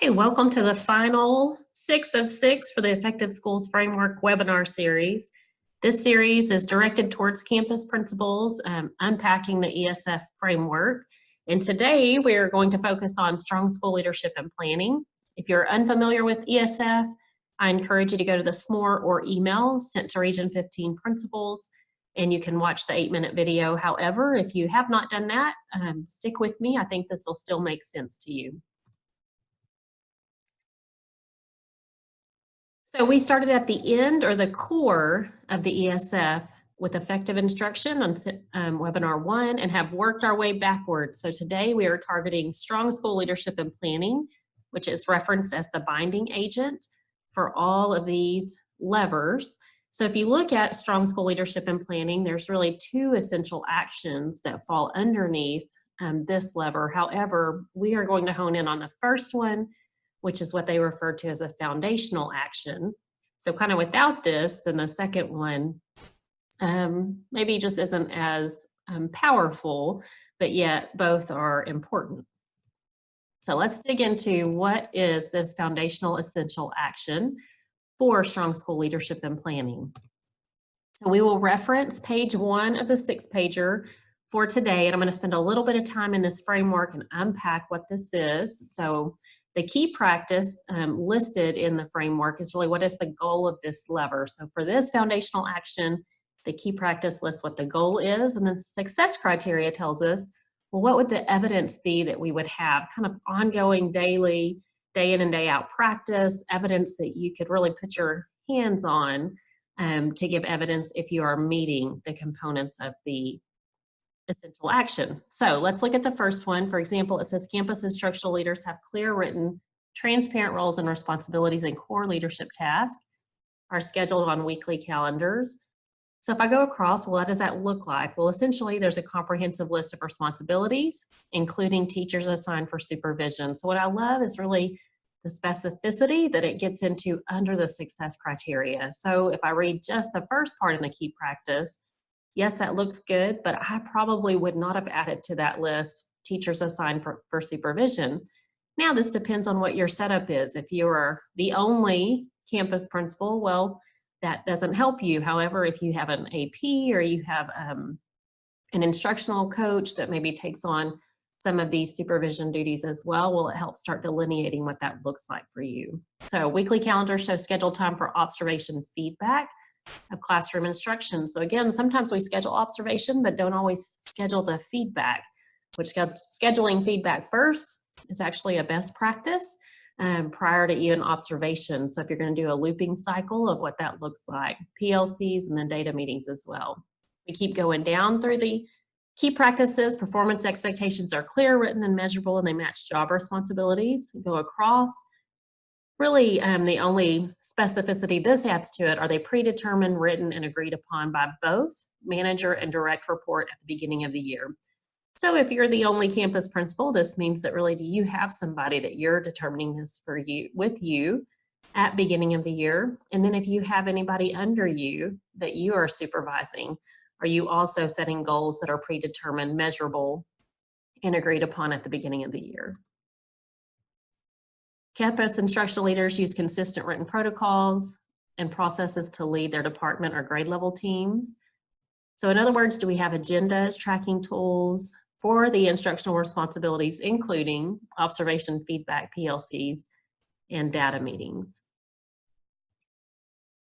Hey, welcome to the final 6 of 6 for the Effective Schools Framework webinar series. This series is directed towards campus principals, unpacking the ESF framework. And today we are going to focus on strong school leadership and planning. If you're unfamiliar with ESF, I encourage you to go to the SMORE or email sent to Region 15 principals, and you can watch the 8-minute video. However, if you have not done that, stick with me. I think this will still make sense to you. So we started at the end or the core of the ESF with effective instruction on webinar 1 and have worked our way backwards. So today we are targeting strong school leadership and planning, which is referenced as the binding agent for all of these levers. So if you look at strong school leadership and planning, there's really 2 essential actions that fall underneath this lever. However, we are going to hone in on the first one, which is what they refer to as a foundational action. So kind of without this, then the second one maybe just isn't as powerful, but yet both are important. So let's dig into what is this foundational essential action for strong school leadership and planning. So we will reference page 1 of the 6-pager for today, and I'm going to spend a little bit of time in this framework and unpack what this is. So the key practice listed in the framework is really what is the goal of this lever. So for this foundational action, the key practice lists what the goal is, and then success criteria tells us, well, what would the evidence be that we would have? Kind of ongoing daily, day in and day out practice, evidence that you could really put your hands on to give evidence if you are meeting the components of the essential action. So let's look at the first one. For example, it says campus instructional leaders have clear, written, transparent roles and responsibilities and core leadership tasks are scheduled on weekly calendars. So if I go across, well, what does that look like? Well, essentially there's a comprehensive list of responsibilities, including teachers assigned for supervision. So what I love is really the specificity that it gets into under the success criteria. So if I read just the first part in the key practice, yes, that looks good, but I probably would not have added to that list teachers assigned for supervision. Now, this depends on what your setup is. If you are the only campus principal, well, that doesn't help you. However, if you have an AP or you have an instructional coach that maybe takes on some of these supervision duties as well, well, it helps start delineating what that looks like for you. So weekly calendars show scheduled time for observation feedback of classroom instruction. So again, sometimes we schedule observation, but don't always schedule the feedback, which scheduling feedback first is actually a best practice prior to even observation. So if you're going to do a looping cycle of what that looks like, PLCs and then data meetings as well. We keep going down through the key practices. Performance expectations are clear, written, and measurable, and they match job responsibilities. Go across. Really, the only specificity this adds to it are they predetermined, written, and agreed upon by both manager and direct report at the beginning of the year. So if you're the only campus principal, this means that really, do you have somebody that you're determining this for you with you at beginning of the year? And then if you have anybody under you that you are supervising, are you also setting goals that are predetermined, measurable, and agreed upon at the beginning of the year? Campus instructional leaders use consistent written protocols and processes to lead their department or grade level teams. So in other words, do we have agendas, tracking tools for the instructional responsibilities, including observation, feedback, PLCs, and data meetings?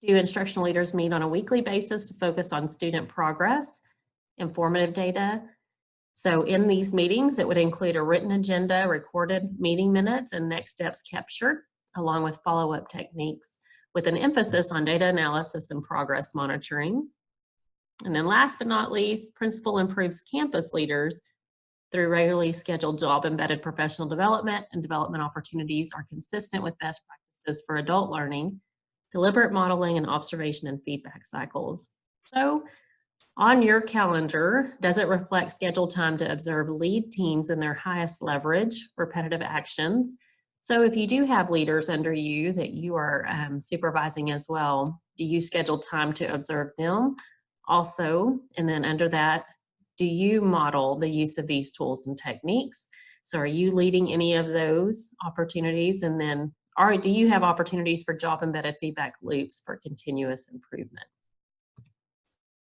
Do instructional leaders meet on a weekly basis to focus on student progress, informative data? So in these meetings, it would include a written agenda, recorded meeting minutes, and next steps captured, along with follow-up techniques with an emphasis on data analysis and progress monitoring. And then last but not least, principal improves campus leaders through regularly scheduled job-embedded professional development, and development opportunities are consistent with best practices for adult learning, deliberate modeling, and observation and feedback cycles. So on your calendar, does it reflect scheduled time to observe lead teams in their highest leverage, repetitive actions? So if you do have leaders under you that you are supervising as well, do you schedule time to observe them also? And then under that, do you model the use of these tools and techniques? So are you leading any of those opportunities? And then do you have opportunities for job embedded feedback loops for continuous improvement?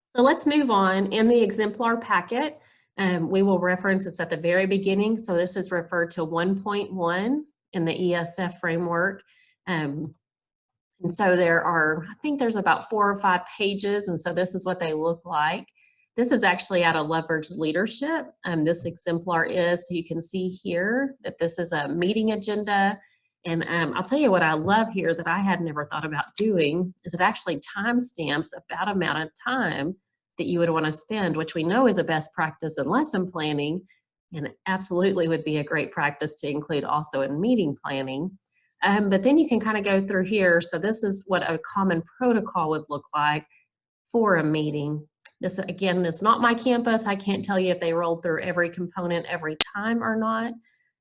So let's move on. In the exemplar packet, we will reference, it's at the very beginning. So this is referred to 1.1 in the ESF framework. And so I think there's about 4 or 5 pages. And so this is what they look like. This is actually out of Leveraged Leadership. This exemplar is, so you can see here that this is a meeting agenda. And I'll tell you what I love here that I had never thought about doing is it actually timestamps about amount of time that you would want to spend, which we know is a best practice in lesson planning, and absolutely would be a great practice to include also in meeting planning. But then you can kind of go through here. So this is what a common protocol would look like for a meeting. This, again, is not my campus. I can't tell you if they rolled through every component every time or not,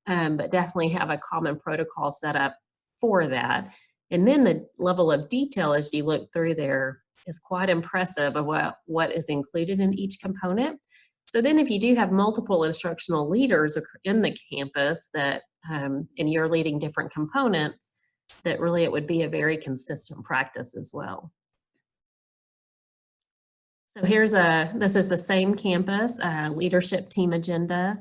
but definitely have a common protocol set up for that. And then the level of detail as you look through there is quite impressive of what is included in each component. So then if you do have multiple instructional leaders in the campus that, and you're leading different components, that really it would be a very consistent practice as well. So this is the same campus, leadership team agenda.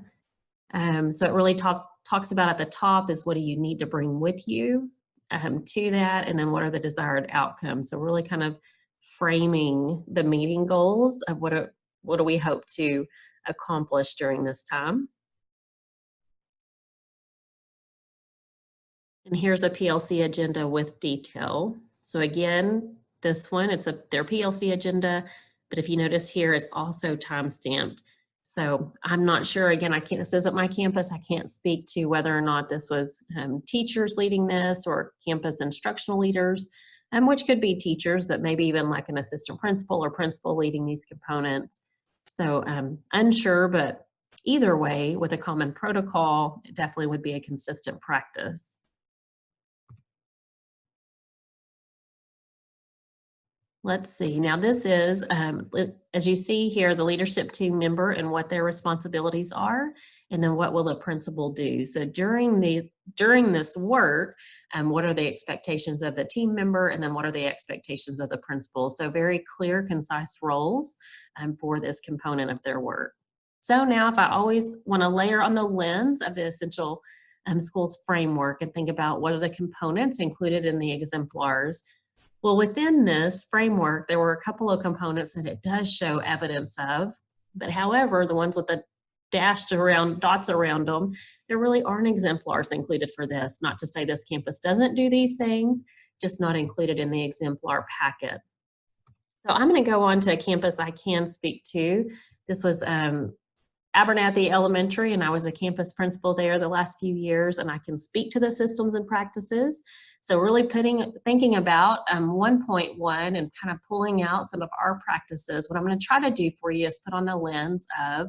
So it really talks about at the top is what do you need to bring with you to that, and then what are the desired outcomes. So really kind of framing the meeting goals of what do we hope to accomplish during this time. And here's a PLC agenda with detail. So again, this one, it's their PLC agenda, but if you notice here, it's also time-stamped. So I'm not sure, again, this isn't my campus. I can't speak to whether or not this was teachers leading this or campus instructional leaders, which could be teachers, but maybe even like an assistant principal or principal leading these components. So unsure, but either way, with a common protocol, it definitely would be a consistent practice. Let's see, now this is, as you see here, the leadership team member and what their responsibilities are, and then what will the principal do. So during this work, what are the expectations of the team member, and then what are the expectations of the principal? So very clear, concise roles for this component of their work. So now if I always want to layer on the lens of the Essential Schools framework and think about what are the components included in the exemplars. Well, within this framework, there were a couple of components that it does show evidence of, but however, the ones with the dashed around, dots around them, there really aren't exemplars included for this. Not to say this campus doesn't do these things, just not included in the exemplar packet. So I'm going to go on to a campus I can speak to. This was Abernathy Elementary, and I was a campus principal there the last few years, and I can speak to the systems and practices. So really thinking about 1.1 and kind of pulling out some of our practices. What I'm going to try to do for you is put on the lens of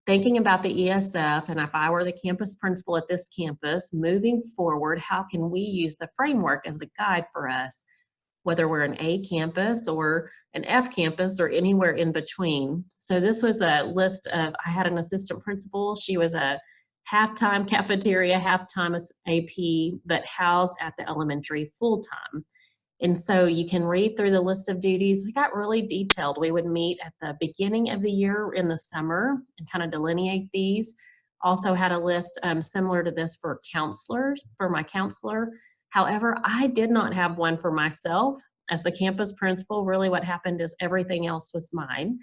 thinking about the ESF, and if I were the campus principal at this campus, moving forward, how can we use the framework as a guide for us, whether we're an A campus or an F campus or anywhere in between. So this was a list of, I had an assistant principal. She was a half-time cafeteria, half-time AP, but housed at the elementary full-time. And so you can read through the list of duties. We got really detailed. We would meet at the beginning of the year in the summer and kind of delineate these. Also had a list similar to this for my counselor. However, I did not have one for myself. As the campus principal, really what happened is everything else was mine.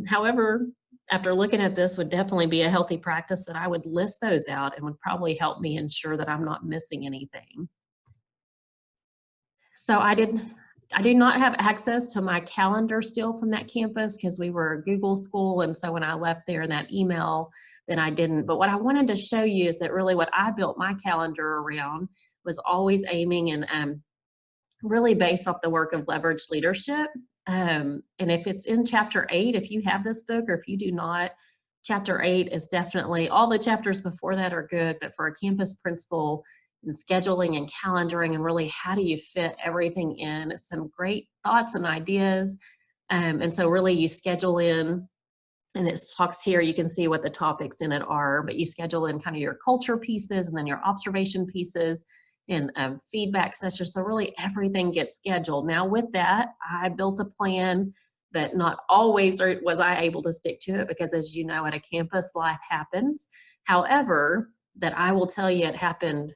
However, after looking at this, would definitely be a healthy practice that I would list those out and would probably help me ensure that I'm not missing anything. So I do not have access to my calendar still from that campus because we were a Google school, and so when I left there in that email, then I didn't. But what I wanted to show you is that really what I built my calendar around was always aiming and really based off the work of Leveraged Leadership. And if it's in chapter 8, if you have this book, or if you do not, chapter 8 is definitely, all the chapters before that are good, but for a campus principal and scheduling and calendaring and really how do you fit everything in, some great thoughts and ideas. And so really you schedule in And it talks here, you can see what the topics in it are, but you schedule in kind of your culture pieces and then your observation pieces and feedback sessions. So really everything gets scheduled. Now with that, I built a plan, but not always was I able to stick to it because, as you know, at a campus, life happens. However, that I will tell you, it happened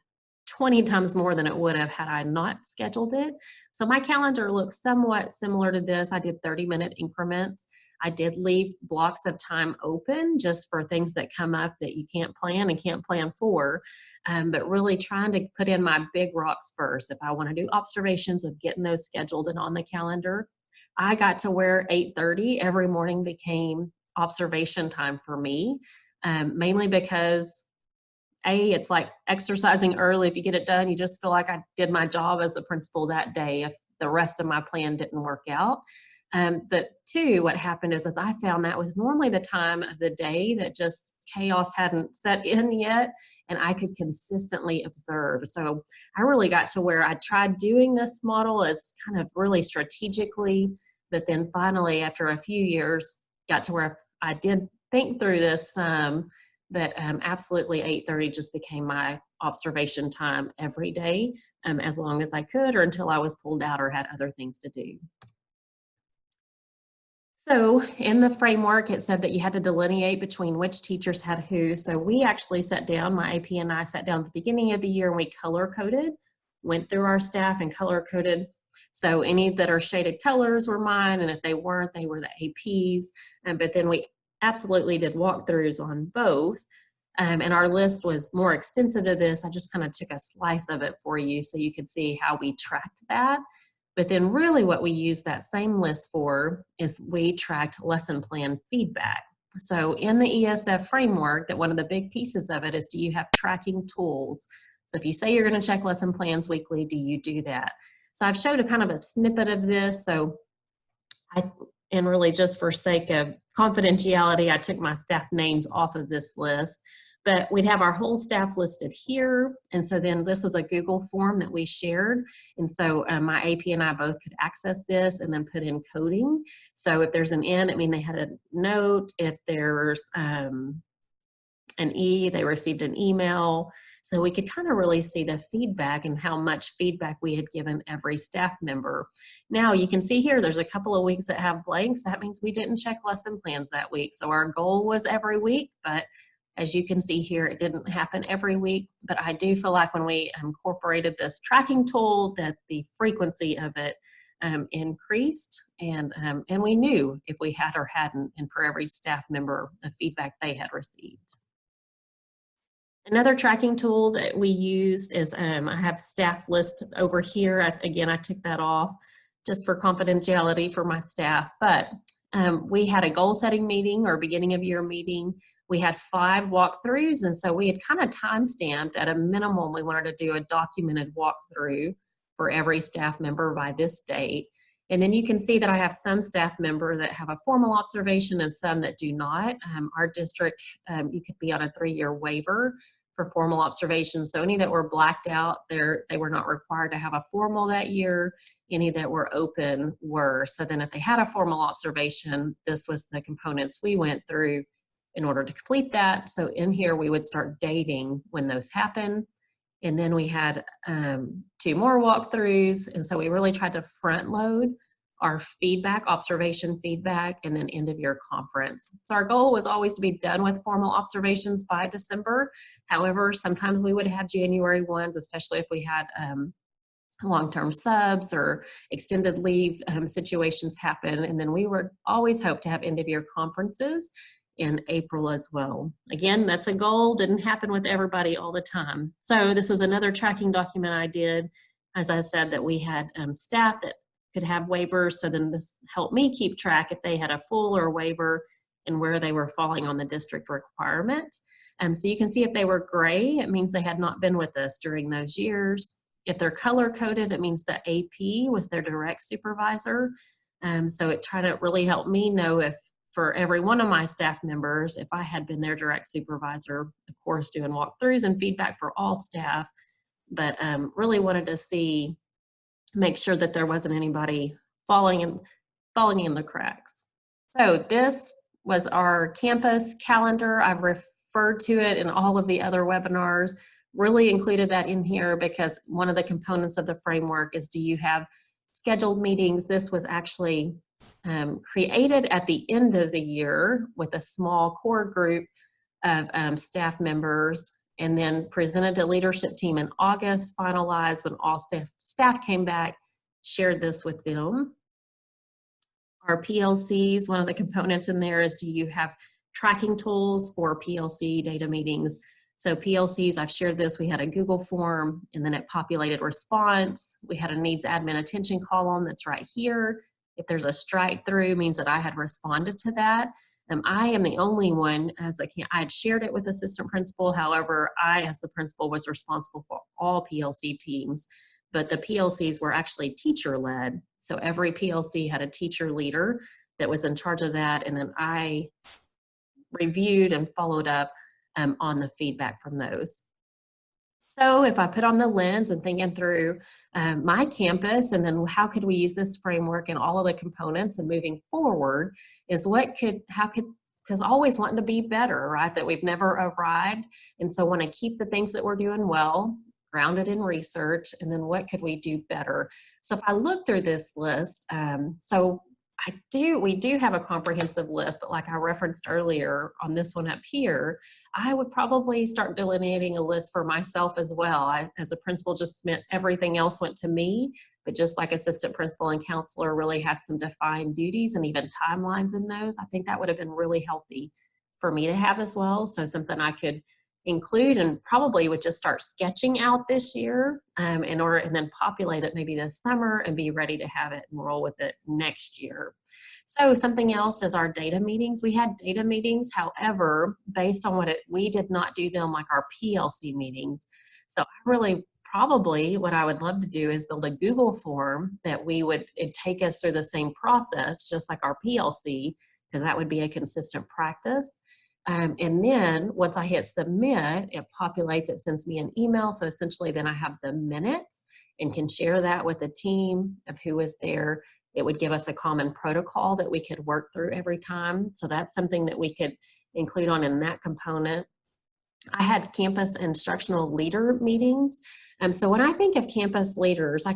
20 times more than it would have had I not scheduled it. So my calendar looks somewhat similar to this. I did 30-minute increments. I did leave blocks of time open just for things that come up that you can't plan and can't plan for, but really trying to put in my big rocks first. If I want to do observations, of getting those scheduled and on the calendar. I got to where 8:30 every morning became observation time for me, mainly because it's like exercising early. If you get it done, you just feel like I did my job as a principal that day if the rest of my plan didn't work out. But two, what happened is I found that was normally the time of the day that just chaos hadn't set in yet, and I could consistently observe. So I really got to where I tried doing this model as kind of really strategically, but then finally, after a few years, got to where I did think through this but absolutely 8:30 just became my observation time every day, as long as I could or until I was pulled out or had other things to do. So in the framework, it said that you had to delineate between which teachers had who. So we actually sat down, my AP and I sat down at the beginning of the year and we color coded, went through our staff and color coded. So any that are shaded colors were mine, and if they weren't, they were the APs. But then we absolutely did walkthroughs on both. And our list was more extensive to this. I just kind of took a slice of it for you so you could see how we tracked that. But then really what we use that same list for is we tracked lesson plan feedback. So in the ESF framework, that one of the big pieces of it is, do you have tracking tools? So if you say you're going to check lesson plans weekly, do you do that? So I've showed a kind of a snippet of this. So and really just for sake of confidentiality, I took my staff names off of this list. But we'd have our whole staff listed here. And so then this was a Google form that we shared. And so my AP and I both could access this and then put in coding. So if there's an N, I mean, they had a note. If there's an E, they received an email. So we could kind of really see the feedback and how much feedback we had given every staff member. Now you can see here, there's a couple of weeks that have blanks. That means we didn't check lesson plans that week. So our goal was every week, but as you can see here, it didn't happen every week, but I do feel like when we incorporated this tracking tool that the frequency of it increased, and we knew if we had or hadn't, and for every staff member, the feedback they had received. Another tracking tool that we used is, I have staff list over here. Again, I took that off just for confidentiality for my staff, but we had a goal setting meeting or beginning of year meeting. We had 5 walkthroughs, and so we had kind of time stamped at a minimum. We wanted to do a documented walkthrough for every staff member by this date. And then you can see that I have some staff member that have a formal observation and some that do not. Our district, you could be on a 3-year waiver for formal observations. So any that were blacked out, they were not required to have a formal that year. Any that were open were. So then if they had a formal observation, this was the components we went through in order to complete that. So in here, we would start dating when those happen. And then we had 2 more walkthroughs. And so we really tried to front load our feedback, observation feedback, and then end of year conference. So our goal was always to be done with formal observations by December. However, sometimes we would have January ones, especially if we had long-term subs or extended leave situations happen. And then we would always hope to have end of year conferences in April as well. Again, that's a goal, didn't happen with everybody all the time. So this was another tracking document I did. As I said, that we had staff that could have waivers, so then this helped me keep track if they had a full or waiver and where they were falling on the district requirement. So you can see if they were gray, it means they had not been with us during those years. If they're color coded, it means the AP was their direct supervisor. So it tried to really help me know if for every one of my staff members, if I had been their direct supervisor, of course, doing walkthroughs and feedback for all staff, but really wanted to make sure that there wasn't anybody falling in the cracks. So this was our campus calendar. I've referred to it in all of the other webinars, really included that in here because one of the components of the framework is, do you have scheduled meetings? This was actually created at the end of the year with a small core group of staff members, and then presented to leadership team in August, finalized when all staff came back, shared this with them. Our PLCs, one of the components in there is, do you have tracking tools for PLC data meetings? So PLCs, I've shared this, we had a Google form and then it populated response. We had a needs admin attention column that's right here. If there's a strike through, means that I had responded to that. I am the only one, I had shared it with assistant principal. However, I, as the principal, was responsible for all PLC teams, but the PLCs were actually teacher-led. So every PLC had a teacher leader that was in charge of that. And then I reviewed and followed up on the feedback from those. So if I put on the lens and thinking through my campus, and then how could we use this framework and all of the components and moving forward, is because always wanting to be better, right? That we've never arrived. And so want to keep the things that we're doing well, grounded in research, and then what could we do better? So if I look through this list, we do have a comprehensive list, but like I referenced earlier on this one up here, I would probably start delineating a list for myself as well. As a principal, just meant everything else went to me, but just like assistant principal and counselor really had some defined duties and even timelines in those, I think that would have been really healthy for me to have as well. So something I could include and probably would just start sketching out this year and then populate it maybe this summer and be ready to have it and roll with it next year. So something else is our data meetings. We had data meetings, however, based on we did not do them like our PLC meetings. So probably what I would love to do is build a Google form that it'd take us through the same process, just like our PLC, because that would be a consistent practice. And then once I hit submit, it populates, it sends me an email. So essentially then I have the minutes and can share that with the team of who was there. It would give us a common protocol that we could work through every time. So that's something that we could include on in that component. I had campus instructional leader meetings. So when I think of campus leaders,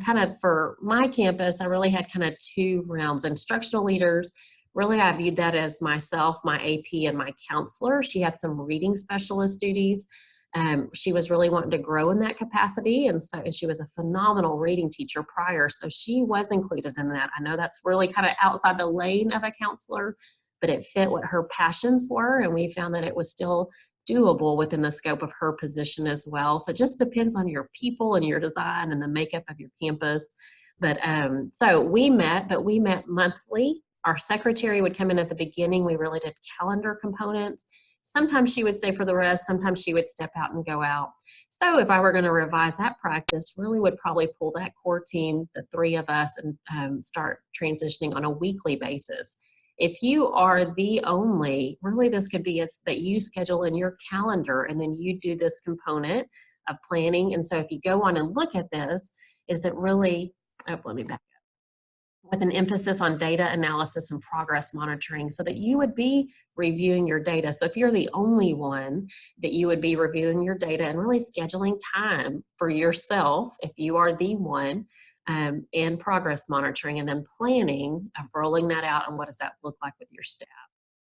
for my campus, I really had kind of two realms. Instructional leaders, really, I viewed that as myself, my AP, and my counselor. She had some reading specialist duties. She was really wanting to grow in that capacity, and she was a phenomenal reading teacher prior, so she was included in that. I know that's really kind of outside the lane of a counselor, but it fit what her passions were, and we found that it was still doable within the scope of her position as well. So it just depends on your people and your design and the makeup of your campus. But so we met monthly. Our secretary would come in at the beginning. We really did calendar components. Sometimes she would stay for the rest. Sometimes she would step out and go out. So if I were going to revise that practice, really would probably pull that core team, the three of us, and start transitioning on a weekly basis. If you are the only, really this could be that you schedule in your calendar and then you do this component of planning. And so if you go on and look at this, is it really, let me back up, with an emphasis on data analysis and progress monitoring so that you would be reviewing your data. So if you're the only one, that you would be reviewing your data and really scheduling time for yourself if you are the one, and progress monitoring, and then planning of rolling that out and what does that look like with your staff.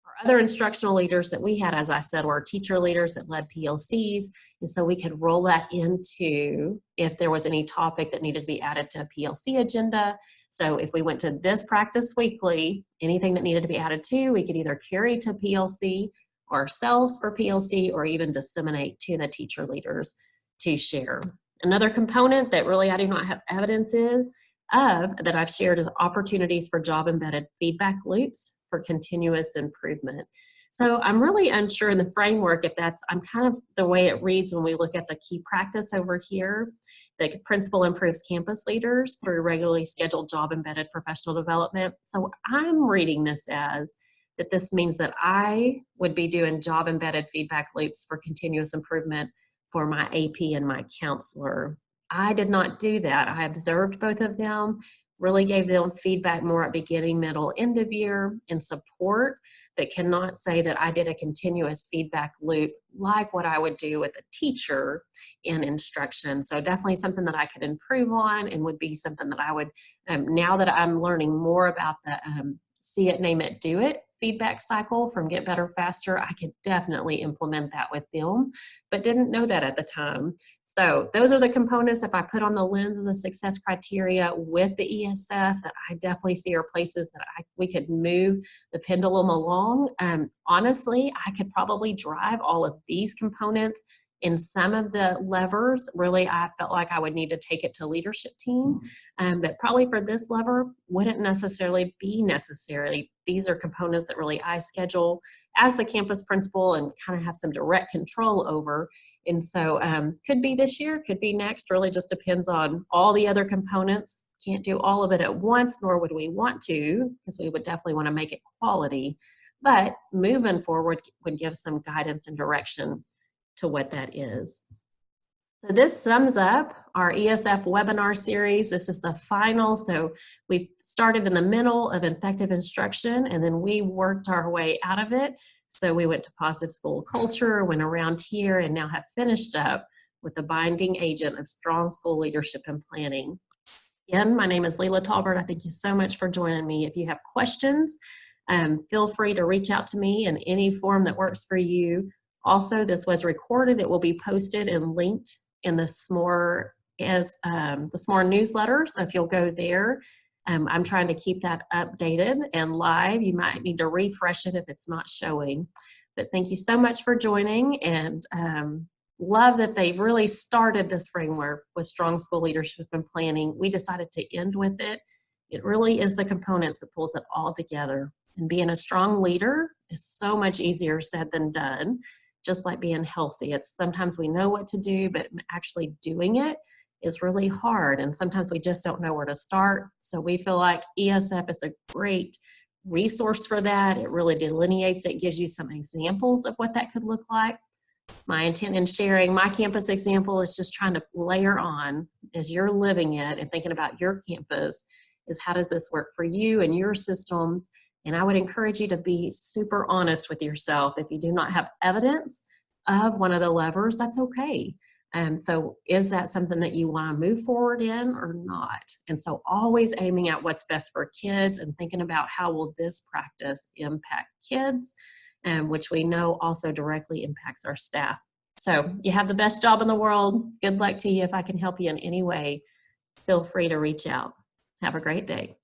Our other instructional leaders that we had, as I said, were teacher leaders that led PLCs, and so we could roll that into if there was any topic that needed to be added to a PLC agenda. So if we went to this practice weekly, anything that needed to be added to, we could either carry to PLC ourselves for PLC or even disseminate to the teacher leaders to share. Another component that really I do not have evidence that I've shared is opportunities for job-embedded feedback loops for continuous improvement. So I'm really unsure in the framework if I'm kind of the way it reads when we look at the key practice over here. The principal improves campus leaders through regularly scheduled job-embedded professional development. So I'm reading this as that this means that I would be doing job-embedded feedback loops for continuous improvement for my AP and my counselor. I did not do that. I observed both of them, really gave them feedback more at beginning, middle, end of year, and support, but cannot say that I did a continuous feedback loop like what I would do with a teacher in instruction. So definitely something that I could improve on, and would be something that I would, now that I'm learning more about the see it, name it, do it feedback cycle from Get Better Faster, I could definitely implement that with them, but didn't know that at the time. So those are the components, if I put on the lens of the success criteria with the ESF, that I definitely see are places that we could move the pendulum along. Honestly, I could probably drive all of these components in some of the levers. Really, I felt like I would need to take it to leadership team, but probably for this lever wouldn't necessarily be necessary. These are components that really I schedule as the campus principal and kind of have some direct control over. And so could be this year, could be next, really just depends on all the other components. Can't do all of it at once, nor would we want to, because we would definitely want to make it quality. But moving forward would give some guidance and direction to what that is. So this sums up our ESF webinar series. This is the final. So we've started in the middle of effective instruction, and then we worked our way out of it. So we went to positive school culture, went around here, and now have finished up with the binding agent of strong school leadership and planning. Again, my name is Leila Talbert. I thank you so much for joining me. If you have questions, feel free to reach out to me in any form that works for you. Also, this was recorded. It will be posted and linked in the SMORE the SMORE newsletter. So if you'll go there, I'm trying to keep that updated and live. You might need to refresh it if it's not showing. But thank you so much for joining, and love that they've really started this framework with strong school leadership and planning. We decided to end with it. It really is the components that pulls it all together. And being a strong leader is so much easier said than done. Just like being healthy, it's sometimes we know what to do, but actually doing it is really hard. And sometimes we just don't know where to start. So we feel like ESF is a great resource for that. It really delineates it, gives you some examples of what that could look like. My intent in sharing my campus example is just trying to layer on, as you're living it and thinking about your campus, is how does this work for you and your systems? And I would encourage you to be super honest with yourself. If you do not have evidence of one of the levers, that's okay. So is that something that you want to move forward in or not? And so always aiming at what's best for kids and thinking about how will this practice impact kids, which we know also directly impacts our staff. So you have the best job in the world. Good luck to you. If I can help you in any way, feel free to reach out. Have a great day.